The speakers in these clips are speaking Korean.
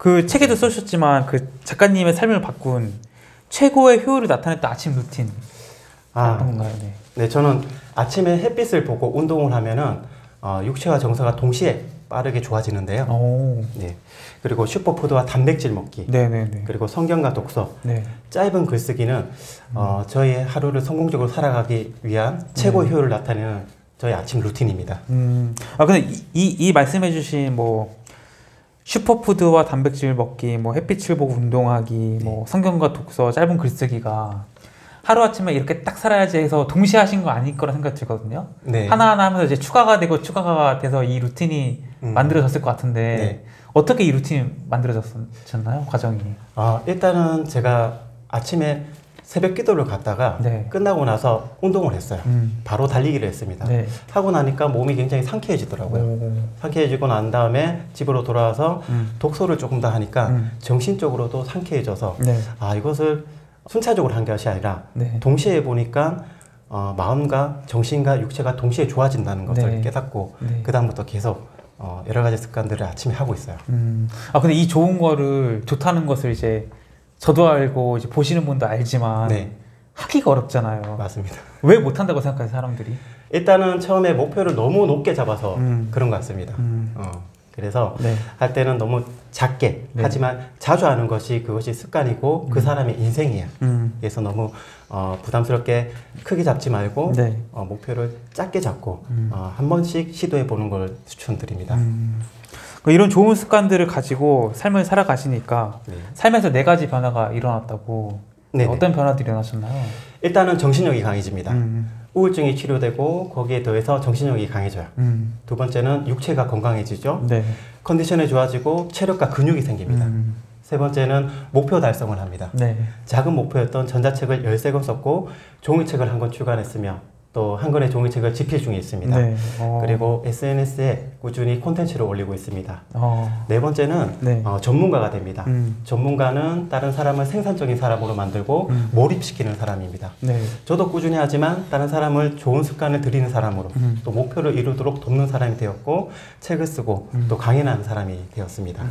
그 책에도 써주셨지만 그 작가님의 삶을 바꾼 최고의 효율을 나타냈던 아침 루틴 어떤 건가요? 네. 네, 저는 아침에 햇빛을 보고 운동을 하면은 육체와 정서가 동시에 빠르게 좋아지는데요. 네. 그리고 슈퍼푸드와 단백질 먹기. 네네네. 그리고 성경과 독서. 네. 짧은 글쓰기는 저희의 하루를 성공적으로 살아가기 위한 최고의 효율을 나타내는 저희 아침 루틴입니다. 근데 이 말씀해주신 뭐 슈퍼푸드와 단백질 먹기, 뭐 햇빛을 보고 운동하기, 뭐 성경과 독서, 짧은 글쓰기가 하루아침에 이렇게 딱 살아야지 해서 동시에 하신 거 아닐 거라 생각이 들거든요. 네. 하나하나 하면서 이제 추가가 되고 추가가 돼서 이 루틴이 만들어졌을 것 같은데 네. 어떻게 이 루틴이 만들어졌나요? 과정이. 일단은 제가 아침에 새벽 기도를 갔다가 네. 끝나고 나서 운동을 했어요. 바로 달리기를 했습니다. 네. 하고 나니까 몸이 굉장히 상쾌해지더라고요. 상쾌해지고 난 다음에 집으로 돌아와서 독서를 조금 더 하니까 정신적으로도 상쾌해져서 네. 이것을 순차적으로 한 것이 아니라 네. 동시에 보니까 마음과 정신과 육체가 동시에 좋아진다는 것을 네. 깨닫고 네. 그 다음부터 계속 여러 가지 습관들을 아침에 하고 있어요. 근데 이 좋은 거를 좋다는 것을 이제 저도 알고 이제 보시는 분도 알지만 네. 하기가 어렵잖아요. 맞습니다. 왜 못한다고 생각해요, 사람들이? 일단은 처음에 목표를 너무 높게 잡아서 그런 것 같습니다. 그래서 네. 할 때는 너무 작게 네. 하지만 자주 하는 것이 그것이 습관이고 그 사람의 인생이에요. 그래서 너무 부담스럽게 크게 잡지 말고 네. 목표를 작게 잡고 한 번씩 시도해 보는 걸 추천드립니다. 이런 좋은 습관들을 가지고 삶을 살아가시니까 네. 삶에서 4가지 변화가 일어났다고. 네네. 어떤 변화들이 일어나셨나요? 일단은 정신력이 강해집니다. 우울증이 치료되고 거기에 더해서 정신력이 강해져요. 두 번째는 육체가 건강해지죠. 네. 컨디션이 좋아지고 체력과 근육이 생깁니다. 세 번째는 목표 달성을 합니다. 네. 작은 목표였던 전자책을 13권 썼고 종이책을 한 권 출간했으며 또 한 권의 종이책을 집필 중에 있습니다. 네. 그리고 SNS에 꾸준히 콘텐츠를 올리고 있습니다. 네 번째는 네. 전문가가 됩니다. 전문가는 다른 사람을 생산적인 사람으로 만들고 몰입시키는 사람입니다. 네. 저도 꾸준히 하지만 다른 사람을 좋은 습관을 들이는 사람으로 또 목표를 이루도록 돕는 사람이 되었고 책을 쓰고 또 강연하는 사람이 되었습니다.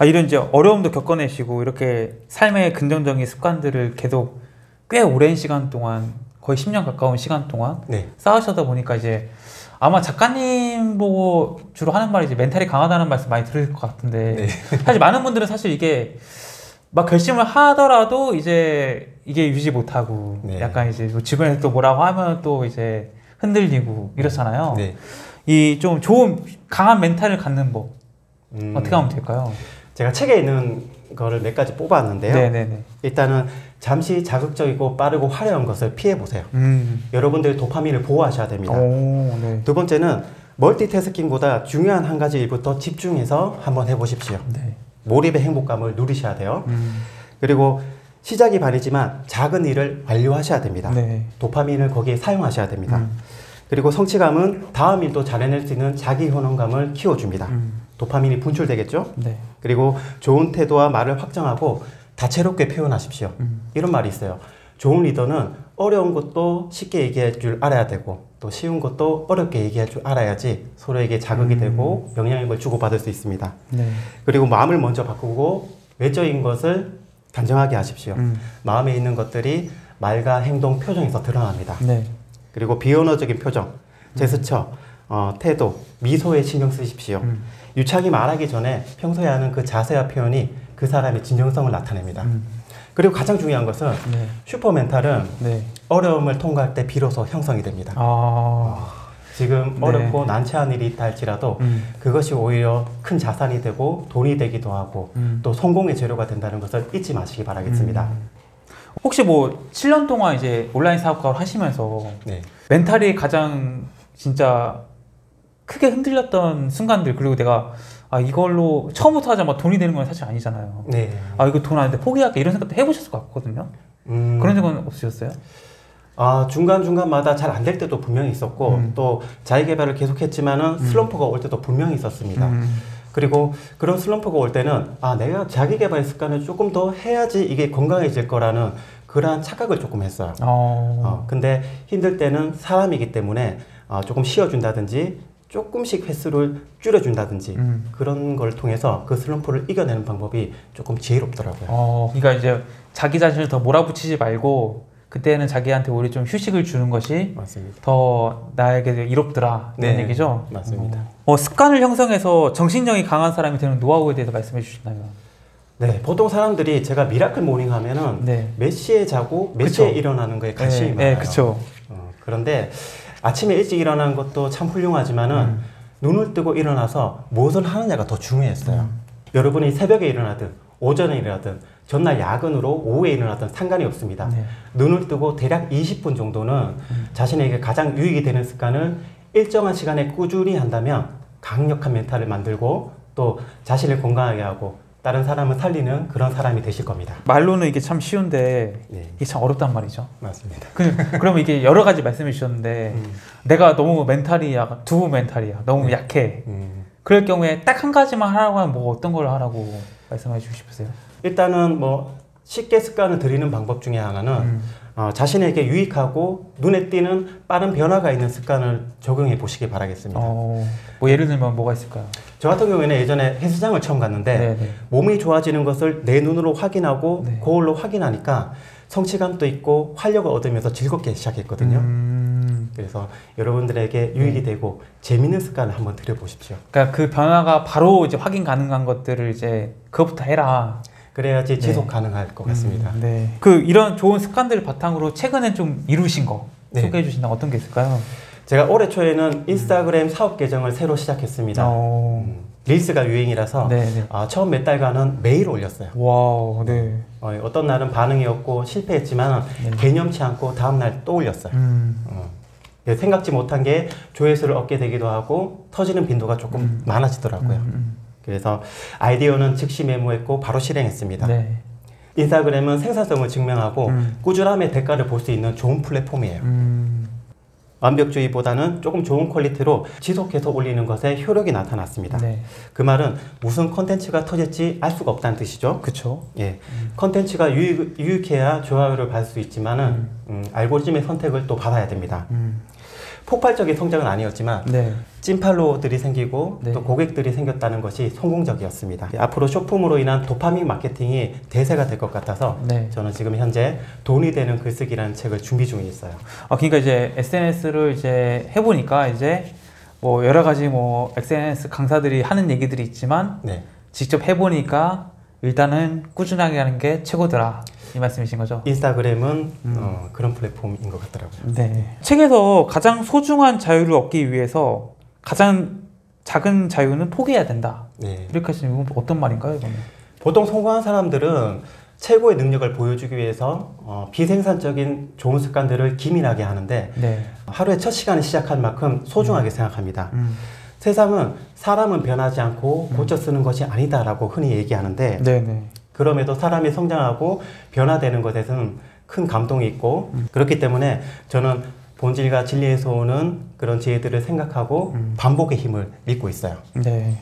이런 이제 어려움도 겪어내시고 이렇게 삶의 긍정적인 습관들을 계속 꽤 오랜 시간 동안 거의 10년 가까운 시간 동안 네. 쌓으셔다 보니까 이제 아마 작가님 보고 주로 하는 말이 이제 멘탈이 강하다는 말씀 많이 들을 것 같은데 네. 사실 많은 분들은 사실 이게 막 결심을 하더라도 이제 이게 유지 못하고 네. 약간 이제 뭐 주변에서 또 뭐라고 하면 또 이제 흔들리고 이렇잖아요. 네. 이 좀 좋은 강한 멘탈을 갖는 법 어떻게 하면 될까요? 제가 책에 있는 거를 몇 가지 뽑아왔는데요. 네네네. 일단은 잠시 자극적이고 빠르고 화려한 것을 피해보세요. 여러분들이 도파민을 보호하셔야 됩니다. 네. 두 번째는 멀티태스킹보다 중요한 한 가지 일부터 집중해서 한번 해보십시오. 네. 몰입의 행복감을 누리셔야 돼요. 그리고 시작이 반이지만 작은 일을 완료하셔야 됩니다. 네. 도파민을 거기에 사용하셔야 됩니다. 그리고 성취감은 다음 일도 잘해낼 수 있는 자기 효능감을 키워줍니다. 도파민이 분출되겠죠? 네. 그리고 좋은 태도와 말을 확정하고 다채롭게 표현하십시오. 이런 말이 있어요. 좋은 리더는 어려운 것도 쉽게 얘기할 줄 알아야 되고 또 쉬운 것도 어렵게 얘기할 줄 알아야지 서로에게 자극이 되고 영향력을 주고받을 수 있습니다. 네. 그리고 마음을 먼저 바꾸고 외적인 것을 단정하게 하십시오. 마음에 있는 것들이 말과 행동, 표정에서 드러납니다. 네. 그리고 비언어적인 표정, 제스처, 태도, 미소에 신경 쓰십시오. 유창이 말하기 전에 평소에 하는 그 자세와 표현이 그 사람의 진정성을 나타냅니다. 그리고 가장 중요한 것은 네. 슈퍼멘탈은 네. 어려움을 통과할 때 비로소 형성이 됩니다. 지금 네. 어렵고 난처한 일이 있다 할지라도 그것이 오히려 큰 자산이 되고 돈이 되기도 하고 또 성공의 재료가 된다는 것을 잊지 마시기 바라겠습니다. 혹시 뭐 7년 동안 이제 온라인 사업가를 하시면서 네. 멘탈이 가장 진짜 크게 흔들렸던 순간들, 그리고 내가 이걸로 처음부터 하자마자 돈이 되는 건 사실 아니잖아요. 네. 이거 돈 안 돼, 포기할게, 이런 생각도 해보셨을 것 같거든요. 그런 적은 없으셨어요? 중간중간마다 잘 안 될 때도 분명히 있었고 또 자기개발을 계속했지만은 슬럼프가 올 때도 분명히 있었습니다. 그리고 그런 슬럼프가 올 때는 내가 자기개발 습관을 조금 더 해야지 이게 건강해질 거라는 그러한 착각을 조금 했어요. 근데 힘들 때는 사람이기 때문에 조금 쉬어준다든지 조금씩 횟수를 줄여준다든지 그런 걸 통해서 그 슬럼프를 이겨내는 방법이 조금 지혜롭더라고요. 그러니까 이제 자기 자신을 더 몰아붙이지 말고 그때는 자기한테 오히려 좀 휴식을 주는 것이 맞습니다. 더 나에게 이롭더라 이런 네, 얘기죠. 맞습니다. 습관을 형성해서 정신력이 강한 사람이 되는 노하우에 대해서 말씀해 주시나요? 네, 보통 사람들이 제가 미라클 모닝 하면은 네. 몇 시에 자고 몇 그쵸. 시에 일어나는 거에 관심이 많아요. 네, 그렇죠. 그런데 아침에 일찍 일어나는 것도 참 훌륭하지만은 눈을 뜨고 일어나서 무엇을 하느냐가 더 중요했어요. 여러분이 새벽에 일어나든 오전에 일어나든 전날 야근으로 오후에 일어나든 상관이 없습니다. 네. 눈을 뜨고 대략 20분 정도는 자신에게 가장 유익이 되는 습관을 일정한 시간에 꾸준히 한다면 강력한 멘탈을 만들고 또 자신을 건강하게 하고 다른 사람을 살리는 그런 사람이 되실 겁니다. 말로는 이게 참 쉬운데 네, 이게 참 어렵단 말이죠. 맞습니다. 그러면 이게 여러 가지 말씀해 주셨는데 내가 너무 두 멘탈이야. 너무 약해. 그럴 경우에 딱 한 가지만 하라고 하면 뭐 어떤 걸 하라고 말씀해 주고 싶으세요? 일단은 뭐 쉽게 습관을 들이는 방법 중에 하나는 자신에게 유익하고 눈에 띄는 빠른 변화가 있는 습관을 적용해 보시기 바라겠습니다. 뭐 예를 들면 뭐가 있을까요? 저 같은 경우에는 예전에 헬스장을 처음 갔는데 네네. 몸이 좋아지는 것을 내 눈으로 확인하고 네. 거울로 확인하니까 성취감도 있고 활력을 얻으면서 즐겁게 시작했거든요. 그래서 여러분들에게 유익이 되고 재밌는 습관을 한번 들여보십시오. 그러니까 그 변화가 바로 이제 확인 가능한 것들을 이제 그것부터 해라. 그래야지 네. 지속 가능할 것 같습니다. 네. 이런 좋은 습관들을 바탕으로 최근에 좀 이루신 거 네. 소개해 주신다면 어떤 게 있을까요? 제가 올해 초에는 인스타그램 사업 계정을 새로 시작했습니다. 릴스가 유행이라서 네네. 처음 몇 달간은 매일 올렸어요. 와, 네. 어떤 날은 반응이 없고 실패했지만 네. 개념치 않고 다음날 또 올렸어요. 생각지 못한 게 조회수를 얻게 되기도 하고 터지는 빈도가 조금 많아지더라고요. 그래서 아이디어는 즉시 메모했고 바로 실행했습니다. 네. 인스타그램은 생산성을 증명하고 꾸준함의 대가를 볼 수 있는 좋은 플랫폼이에요. 완벽주의보다는 조금 좋은 퀄리티로 지속해서 올리는 것에 효력이 나타났습니다. 네. 그 말은 무슨 컨텐츠가 터질지 알 수가 없다는 뜻이죠. 그쵸. 예, 컨텐츠가 유익해야 좋아요를 받을 수 있지만은 알고리즘의 선택을 또 받아야 됩니다. 폭발적인 성장은 아니었지만 네. 찐팔로워들이 생기고 네. 또 고객들이 생겼다는 것이 성공적이었습니다. 앞으로 쇼폼으로 인한 도파민 마케팅이 대세가 될 것 같아서 네. 저는 지금 현재 돈이 되는 글쓰기라는 책을 준비 중에 있어요. 그러니까 이제 SNS를 이제 해보니까 이제 뭐 여러 가지 뭐 SNS 강사들이 하는 얘기들이 있지만 네. 직접 해보니까 일단은 꾸준하게 하는 게 최고더라. 이 말씀이신 거죠? 인스타그램은 그런 플랫폼인 것 같더라고요. 네. 책에서 가장 소중한 자유를 얻기 위해서 가장 작은 자유는 포기해야 된다. 네. 이렇게 하시면 이건 어떤 말인가요, 이거는? 보통 성공한 사람들은 최고의 능력을 보여주기 위해서 비생산적인 좋은 습관들을 기민하게 하는데 네. 하루의 첫 시간을 시작한 만큼 소중하게 생각합니다. 세상은 사람은 변하지 않고 고쳐 쓰는 것이 아니다라고 흔히 얘기하는데 네네. 그럼에도 사람이 성장하고 변화되는 것에서는 큰 감동이 있고 그렇기 때문에 저는 본질과 진리에서 오는 그런 지혜들을 생각하고 반복의 힘을 믿고 있어요. 네.